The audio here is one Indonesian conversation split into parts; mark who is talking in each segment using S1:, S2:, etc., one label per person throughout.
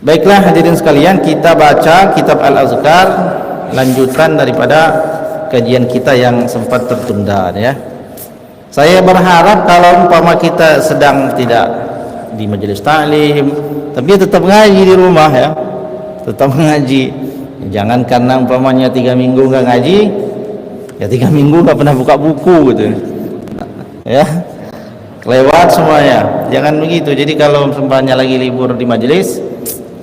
S1: Baiklah hadirin sekalian, kita baca kitab Al-Azkar, lanjutan daripada kajian kita yang sempat tertunda ya. Saya berharap kalau umpama kita sedang tidak di majelis taklim, tapi tetap ngaji di rumah ya, tetap ngaji. Jangan karena umpamanya 3 minggu nggak ngaji, ya 3 minggu nggak pernah buka buku gitu ya, lewat semuanya. Jangan begitu. Jadi kalau umpamanya lagi libur di majelis,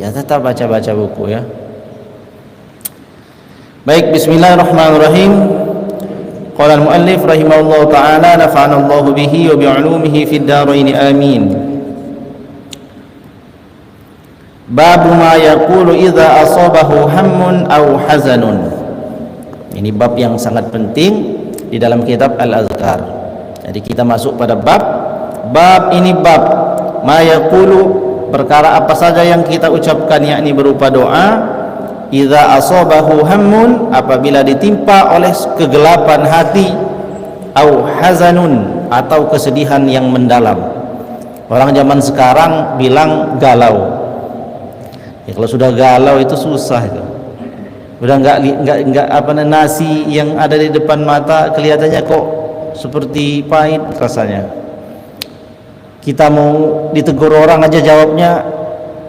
S1: ya tetap baca-baca buku ya. Baik, bismillahirrahmanirrahim. Qala al-muallif rahimahullahu ta'ala, nafa'ana Allahu bihi wa bi'ulumihi fid dharain amin. Bab ma yaqulu idza asabahu hammun aw hazanun. Ini bab yang sangat penting di dalam kitab Al-Azkar. Jadi kita masuk pada bab ini, bab ma yaqulu, perkara apa saja yang kita ucapkan, yakni berupa doa. Idza asabahu hammun, apabila ditimpa oleh kegelapan hati, au hazanun, atau kesedihan yang mendalam. Orang zaman sekarang bilang galau. Ya kalau sudah galau itu susah itu. Udah enggak nasi yang ada di depan mata kelihatannya kok seperti pahit rasanya. Kita mau ditegur orang aja jawabnya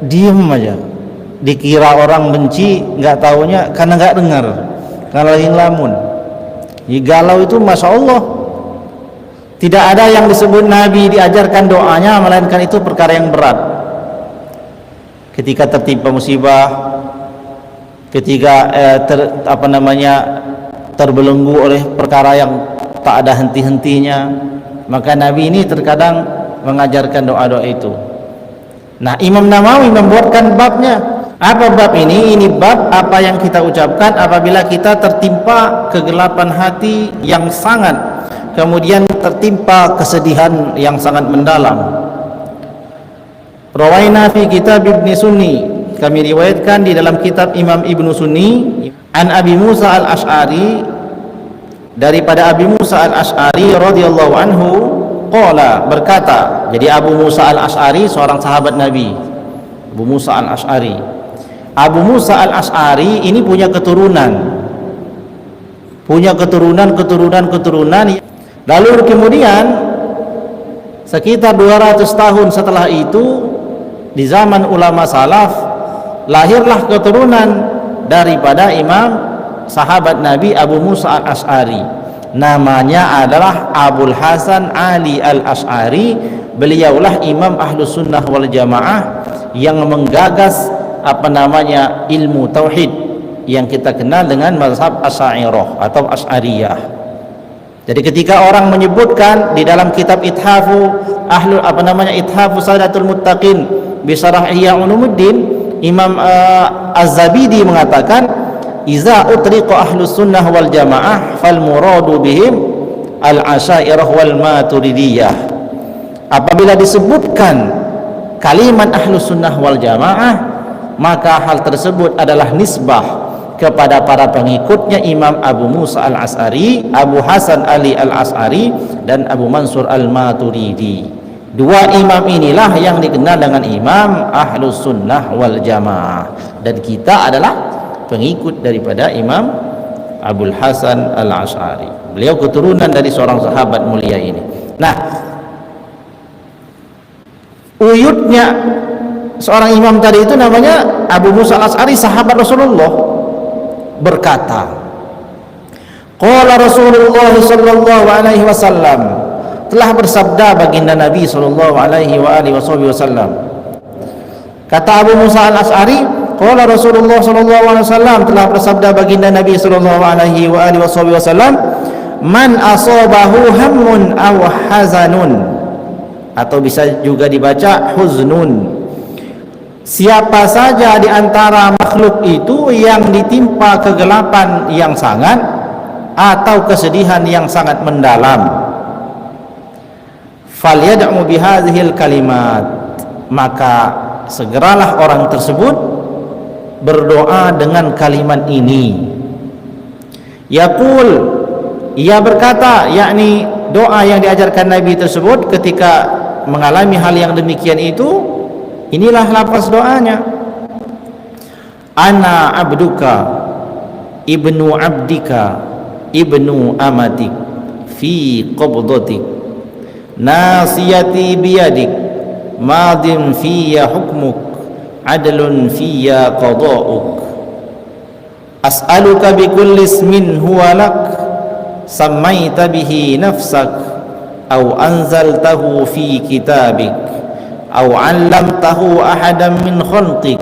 S1: diem aja. Dikira orang benci, nggak taunya karena nggak dengar, karena lagi ngelamun. Galau itu masya Allah, tidak ada yang disebut Nabi diajarkan doanya, melainkan itu perkara yang berat. Ketika tertimpa musibah, ketika terbelenggu oleh perkara yang tak ada henti-hentinya, maka Nabi ini terkadang mengajarkan doa-doa itu. Nah, Imam Nawawi membuatkan babnya. Apa bab ini? Ini bab apa yang kita ucapkan apabila kita tertimpa kegelapan hati yang sangat, kemudian tertimpa kesedihan yang sangat mendalam. Rawaina fi kitab Ibnu Sunni, kami riwayatkan di dalam kitab Imam Ibnu Sunni, an Abi Musa al-Ash'ari, daripada Abi Musa al-Ash'ari radhiyallahu anhu, qala, berkata. Jadi Abu Musa al-Ash'ari seorang sahabat Nabi. Abu Musa al-Ash'ari. Abu Musa al-Ash'ari ini punya keturunan. Lalu kemudian sekitar 200 tahun setelah itu, di zaman ulama salaf, lahirlah keturunan daripada imam sahabat Nabi Abu Musa al-Ash'ari. Namanya adalah Abul Hasan Ali al-Ash'ari. Beliaulah imam Ahlus Sunnah wal Jamaah yang menggagas ilmu tauhid yang kita kenal dengan mazhab Asy'ariyah atau Asy'ariyah. Jadi ketika orang menyebutkan di dalam kitab Ithafu Sadatul Muttaqin bi Syarah Ihya Ulumuddin, Imam Az-Zabidi mengatakan, iza utriqa Ahlus Sunnah wal Jamaah fal muradu bihim al-Asy'ariyah wal Maturidiyah. Apabila disebutkan kalimat Ahlus Sunnah wal Jamaah, maka hal tersebut adalah nisbah kepada para pengikutnya Imam Abu Musa al-Ash'ari, Abu Hasan Ali al-Ash'ari, dan Abu Mansur al-Maturidi. Dua imam inilah yang dikenal dengan Imam Ahlus Sunnah wal Jamaah, dan kita adalah pengikut daripada Imam Abul Hasan al-Ash'ari. Beliau keturunan dari seorang sahabat mulia ini. Nah, uyutnya seorang imam tadi itu namanya Abu Musa al-Ash'ari, sahabat Rasulullah, berkata, qala Rasulullah sallallahu alaihi wasallam, telah bersabda baginda Nabi sallallahu alaihi wasallam. Kata Abu Musa al-Ash'ari, qala Rasulullah sallallahu alaihi wasallam, telah bersabda baginda Nabi sallallahu alaihi wasallam, man asabahu hammun aw hazanun, atau bisa juga dibaca huznun. Siapa saja di antara makhluk itu yang ditimpa kegelapan yang sangat atau kesedihan yang sangat mendalam, falyad'u bihadhil kalimat, maka segeralah orang tersebut berdoa dengan kalimat ini. Yaqul, ia berkata, yakni doa yang diajarkan Nabi tersebut ketika mengalami hal yang demikian itu. Inilah lafaz doanya. ana abduka ibnu abdika ibnu amatik fi qabdatik nasiyati biyadik madin fiyya hukmuk adlun fiyya qada'uk as'aluka bikulli ismin huwa lak sammaita bihi nafsak aw anzaltahu fi kitabik aw 'allamtahu ahadan min khalqik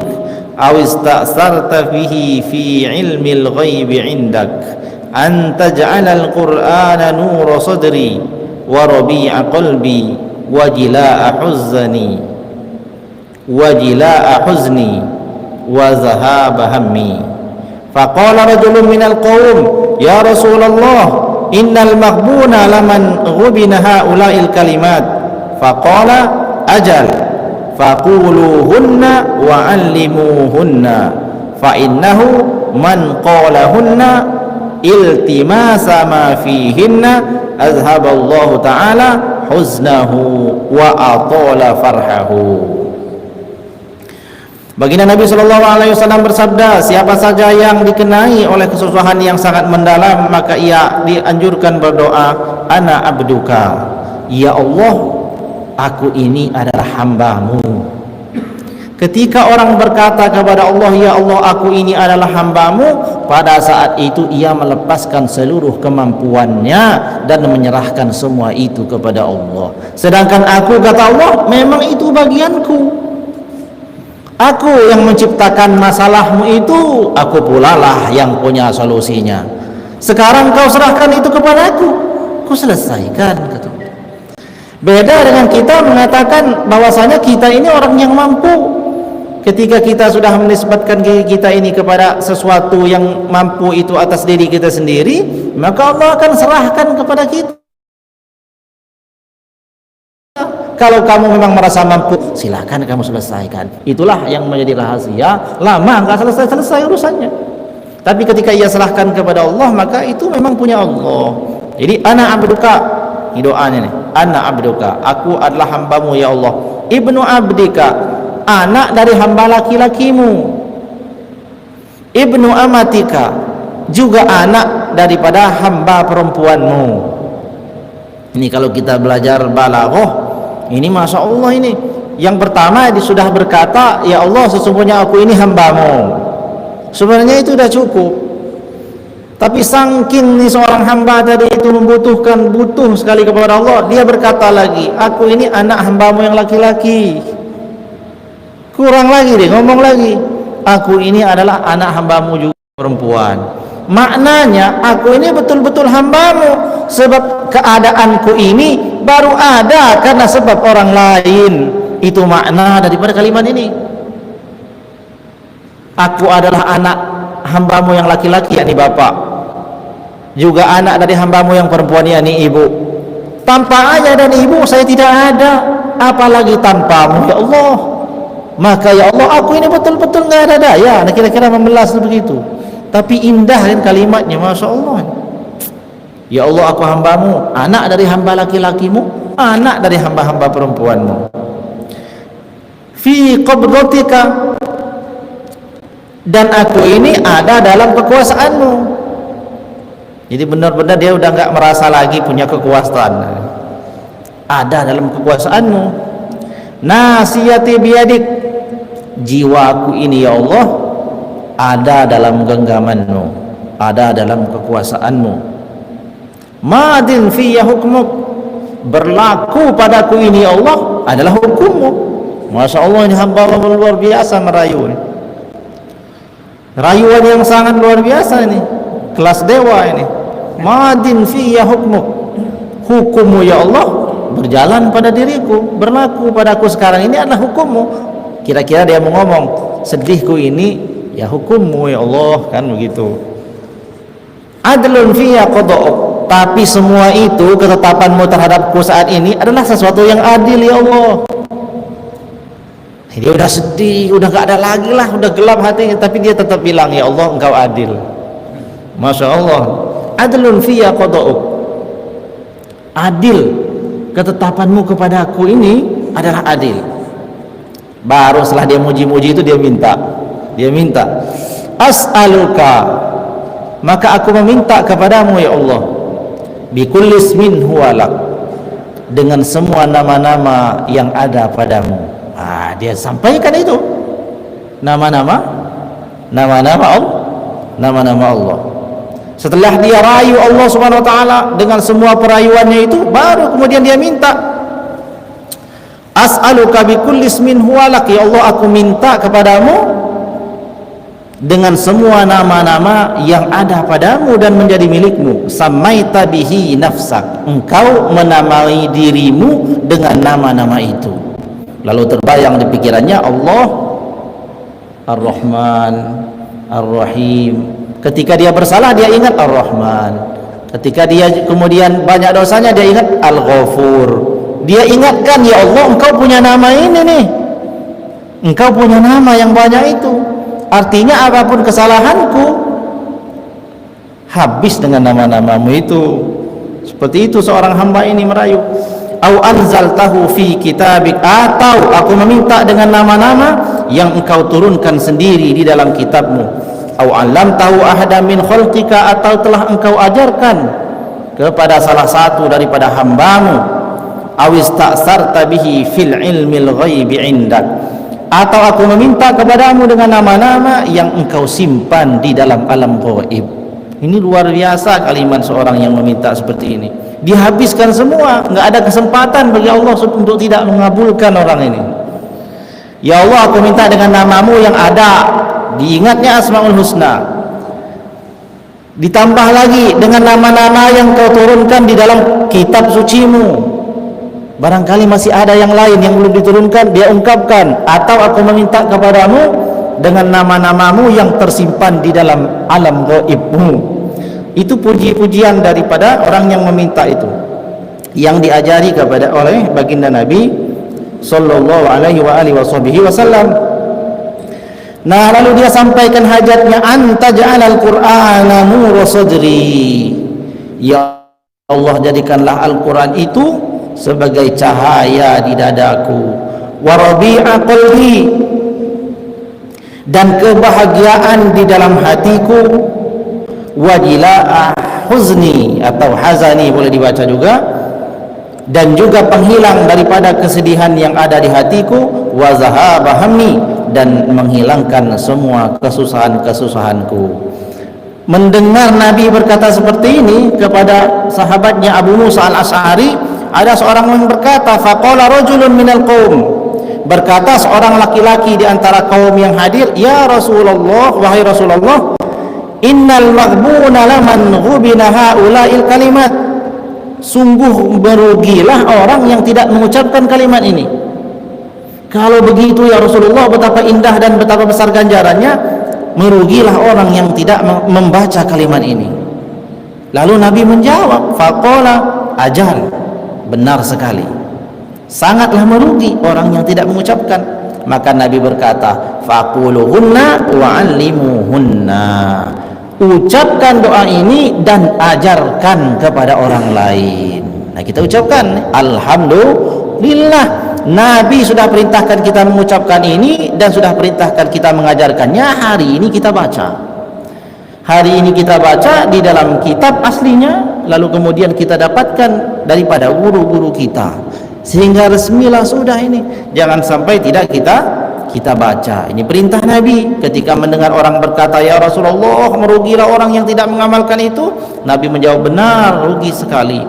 S1: aw ista'sarta bihi fi 'ilmil ghaibi 'indak an taj'alal qur'ana nura sadri wa rabi'a qalbi wa jilaa'a huzni wa zahaba hammi. Faqala rajulun minal qawm ya Rasulullah innal maghbuna laman ghubina haula'il kalimat. Faqala ajal faquluhunna wa 'allimuhunna fa innahu man qalahunna iltimasa ma fihinna azhaballahu ta'ala huznahu wa atala farhahu. Baginda Nabi SAW bersabda, siapa saja yang dikenai oleh kesusahan yang sangat mendalam, maka ia dianjurkan berdoa, ana abduka, ya Allah, aku ini adalah hambamu. Ketika orang berkata kepada Allah, ya Allah, aku ini adalah hambamu, pada saat itu ia melepaskan seluruh kemampuannya dan menyerahkan semua itu kepada Allah. Sedangkan aku, kata Allah, memang itu bagianku. Aku yang menciptakan masalahmu itu, aku pula lah yang punya solusinya. Sekarang kau serahkan itu kepadaku, ku selesaikan, kata. Beda dengan kita mengatakan bahwasanya kita ini orang yang mampu. Ketika kita sudah menisbatkan kita ini kepada sesuatu yang mampu itu atas diri kita sendiri, maka Allah akan serahkan kepada kita. Kalau kamu memang merasa mampu, silakan kamu selesaikan. Itulah yang menjadi rahasia. Lama nggak selesai urusannya. Tapi ketika ia serahkan kepada Allah, maka itu memang punya Allah. Jadi ana abduka, ini doanya nih. Ana abduka, aku adalah hambamu ya Allah. Ibnu abdika, anak dari hamba laki-lakimu. Ibnu amatika, juga anak daripada hamba perempuanmu. Ini kalau kita belajar balaghah, ini masya Allah ini. Yang pertama dia sudah berkata, ya Allah, sesungguhnya aku ini hambamu. Sebenarnya itu sudah cukup. Tapi saking nih seorang hamba tadi itu butuh sekali kepada Allah, dia berkata lagi, aku ini anak hambamu yang laki-laki. Kurang lagi deh, ngomong lagi, aku ini adalah anak hambamu juga perempuan. Maknanya aku ini betul-betul hambamu, sebab keadaanku ini baru ada karena sebab orang lain. Itu makna daripada kalimat ini. Aku adalah anak hambamu yang laki-laki, yakni bapak, juga anak dari hambamu yang perempuan, yakni ibu. Tanpa ayah dan ibu saya tidak ada, apalagi tanpamu ya Allah. Maka ya Allah, aku ini betul-betul nggak ada daya. Nah, kira-kira membelas begitu. Tapi indah kan kalimatnya, masya Allah. Ya Allah, aku hambamu, anak dari hamba laki-lakimu, anak dari hamba-hamba perempuanmu. Fi qabdatika, dan aku ini ada dalam kekuasaanmu. Jadi benar-benar dia udah nggak merasa lagi punya kekuasaan, ada dalam kekuasaanmu. Nasiyati biyadik, jiwaku ini ya Allah ada dalam genggamanmu, ada dalam kekuasaanmu. Madin fiyya hukmuk, berlaku padaku ini ya Allah adalah hukummu. Masya Allah, ini hamba Allah luar biasa merayu ini. Rayuan yang sangat luar biasa ini, kelas dewa ini. Madin fiyya hukmuk, hukummu ya Allah berjalan pada diriku, berlaku padaku sekarang ini adalah hukummu. Kira-kira dia mau ngomong, sedihku ini ya hukummu ya Allah, kan begitu. Adlun fiyya qada'uk, tapi semua itu ketetapanmu terhadapku saat ini adalah sesuatu yang adil ya Allah. Dia udah sedih, udah gak ada lagi lah, udah gelap hatinya, tapi dia tetap bilang, ya Allah engkau adil. Masya Allah. Adlun fiyya qada'uk, adil, ketetapanmu kepada aku ini adalah adil. Baru setelah dia muji-muji itu dia minta, Dia minta, as'aluka, maka aku meminta kepadamu ya Allah, bikulli ismin huwa lak, dengan semua nama-nama yang ada padamu. Dia sampaikan itu nama-nama Allah. Setelah dia rayu Allah Subhanahu wa taala dengan semua perayuannya itu, baru kemudian dia minta, as'aluka bikulli ismin huwa lak, ya Allah aku minta kepadamu dengan semua nama-nama yang ada padamu dan menjadi milikmu. Samaita bihi nafsak, engkau menamai dirimu dengan nama-nama itu. Lalu terbayang di pikirannya Allah Ar-Rahman, Ar-Rahim. Ketika dia bersalah dia ingat Ar-Rahman, ketika dia kemudian banyak dosanya dia ingat Al-Ghafur. Dia ingatkan, ya Allah engkau punya nama ini nih, engkau punya nama yang banyak itu, artinya apapun kesalahanku habis dengan nama-namamu itu. Seperti itu seorang hamba ini merayu. Au anzaltahu fi kitabik, atau aku meminta dengan nama-nama yang engkau turunkan sendiri di dalam kitabmu. Au allamtahu ahada min khalqika, atau telah engkau ajarkan kepada salah satu daripada hambamu. Au ista'sarta bihi fil ilmil ghaibi indak, atau aku meminta kepadamu dengan nama-nama yang engkau simpan di dalam alam ghaib. Ini luar biasa kalimat seorang yang meminta seperti ini. Dihabiskan semua, enggak ada kesempatan bagi Allah untuk tidak mengabulkan orang ini. Ya Allah aku minta dengan namamu yang ada, diingatnya Asmaul Husna, ditambah lagi dengan nama-nama yang kau turunkan di dalam kitab sucimu. Barangkali masih ada yang lain yang belum diturunkan, dia ungkapkan. Atau aku meminta kepadamu dengan nama-namamu yang tersimpan di dalam alam gaibmu. Itu puji-pujian daripada orang yang meminta itu, yang diajari kepada oleh baginda Nabi sallallahu alaihi wasallam. Nah, lalu dia sampaikan hajatnya, anta ja'alal qur'ana nura sadri, ya Allah jadikanlah Al-Quran itu sebagai cahaya di dadaku, wa rabi'a qalbi, dan kebahagiaan di dalam hatiku, wa jilaa huzni atau hazani boleh dibaca juga, dan juga penghilang daripada kesedihan yang ada di hatiku, wa zahaba hammi, dan menghilangkan semua kesusahan-kesusahanku. Mendengar Nabi berkata seperti ini kepada sahabatnya Abu Musa al-Ash'ari, ada seorang yang berkata, faqala rajulun minal qaum, berkata seorang laki-laki di antara kaum yang hadir, ya Rasulullah, wahai Rasulullah, innal maghbuna laman ghubina haula'il kalimat, sungguh merugilah orang yang tidak mengucapkan kalimat ini. Kalau begitu ya Rasulullah, betapa indah dan betapa besar ganjarannya, merugilah orang yang tidak membaca kalimat ini. Lalu Nabi menjawab, faqala ajal, benar sekali, sangatlah merugi orang yang tidak mengucapkan. Maka Nabi berkata, faquluhunna wa'allimuhunna, ucapkan doa ini dan ajarkan kepada orang lain. Nah, kita ucapkan alhamdulillah, Nabi sudah perintahkan kita mengucapkan ini dan sudah perintahkan kita mengajarkannya. Hari ini kita baca, hari ini kita baca di dalam kitab aslinya, lalu kemudian kita dapatkan daripada guru-guru kita, sehingga resmilah sudah ini. Jangan sampai tidak kita baca. Ini perintah Nabi. Ketika mendengar orang berkata, ya Rasulullah, merugilah orang yang tidak mengamalkan itu, Nabi menjawab, benar, rugi sekali.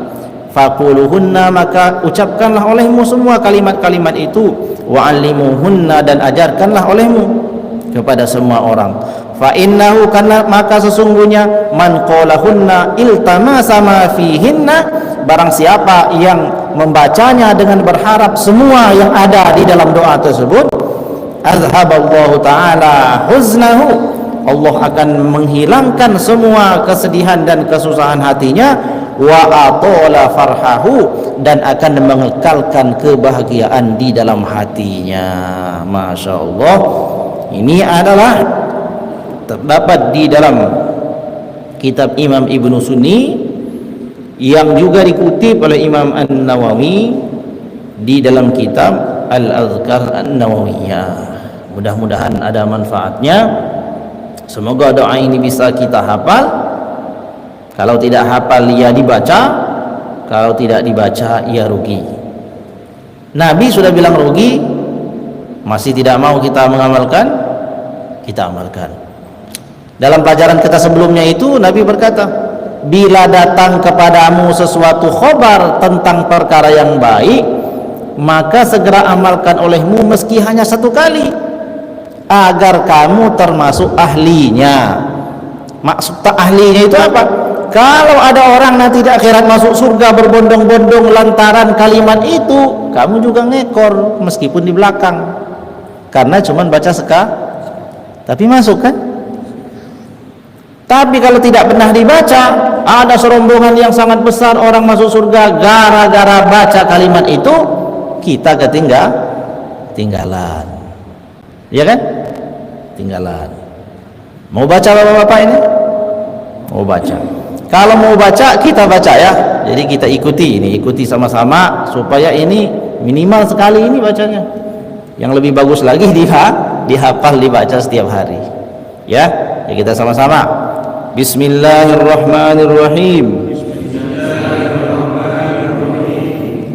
S1: Faquluhunna, maka ucapkanlah olehmu semua kalimat-kalimat itu, wa'allimuhunna, dan ajarkanlah olehmu kepada semua orang. Fa innahu, karena maka sesungguhnya, man qalahunna iltamasa ma fihinna, barang siapa yang membacanya dengan berharap semua yang ada di dalam doa tersebut, azhaballahu ta'ala huznahu, Allah akan menghilangkan semua kesedihan dan kesusahan hatinya, wa atola farhahu, dan akan mengekalkan kebahagiaan di dalam hatinya. Masya Allah. Ini adalah terdapat di dalam kitab Imam Ibnu Sunni, yang juga dikutip oleh Imam An-Nawawi di dalam kitab Al-Azkar An-Nawawiyah. Mudah-mudahan ada manfaatnya. Semoga doa ini bisa kita hafal. Kalau tidak hafal ya dibaca, kalau tidak dibaca ya rugi. Nabi sudah bilang rugi, masih tidak mau kita mengamalkan, kita amalkan. Dalam pelajaran kita sebelumnya itu Nabi berkata, bila datang kepadamu sesuatu khobar tentang perkara yang baik, maka segera amalkan olehmu meski hanya satu kali, agar kamu termasuk ahlinya. Maksud ahlinya itu apa? Kalau ada orang nanti di akhirat masuk surga berbondong-bondong lantaran kalimat itu, kamu juga ngekor meskipun di belakang, karena cuman baca tapi masuk kan? Tapi kalau tidak pernah dibaca, ada serombongan yang sangat besar orang masuk surga gara-gara baca kalimat itu, kita ketinggalan. Iya kan? Tinggalan. Mau baca bapak-bapak ini? Mau baca. Kalau mau baca, kita baca ya. Jadi kita ikuti sama-sama supaya ini minimal sekali ini bacanya. Yang lebih bagus lagi dihafal, dibaca setiap hari. Ya kita sama-sama. Bismillahirrahmanirrahim.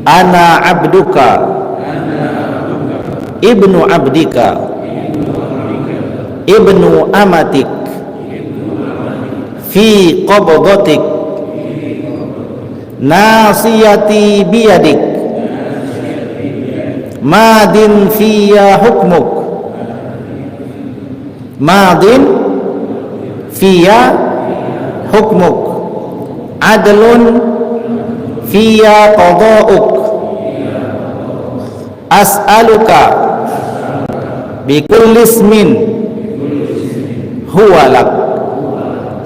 S1: Ana abduka ibnu abdika ibnu amatik fi qabdatik nasiyati biyadik madin fiya hukmuk madin fiya hukmuk adlun fiya qada'uk as'aluka bikulli ismin huwa lak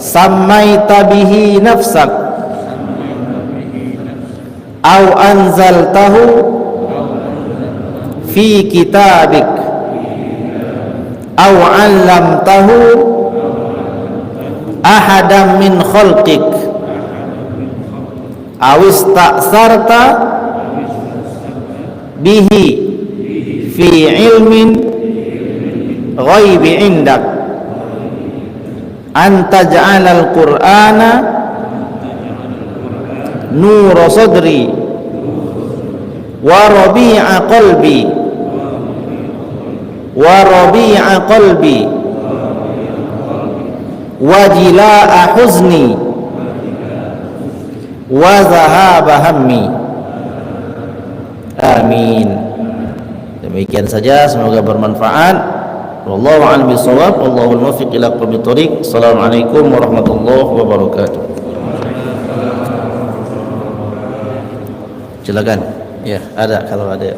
S1: sammaita bihi nafsak au anzaltahu fi kitabik au 'allamtahu ahadan min khalqik aw ista'sarta bihi fi ilmin ghaibi indak an taj'alal qur'ana nura sadri wa rabi'a qalbi wa jilaa huzni wa zahaba hammi. Amin. Demikian saja, semoga bermanfaat. Wallahu a'lam bishawab, wallahul muwaffiq ila aqwamit thoriq. Assalamualaikum warahmatullahi wabarakatuh. Silakan. Ya, ada kalau ada.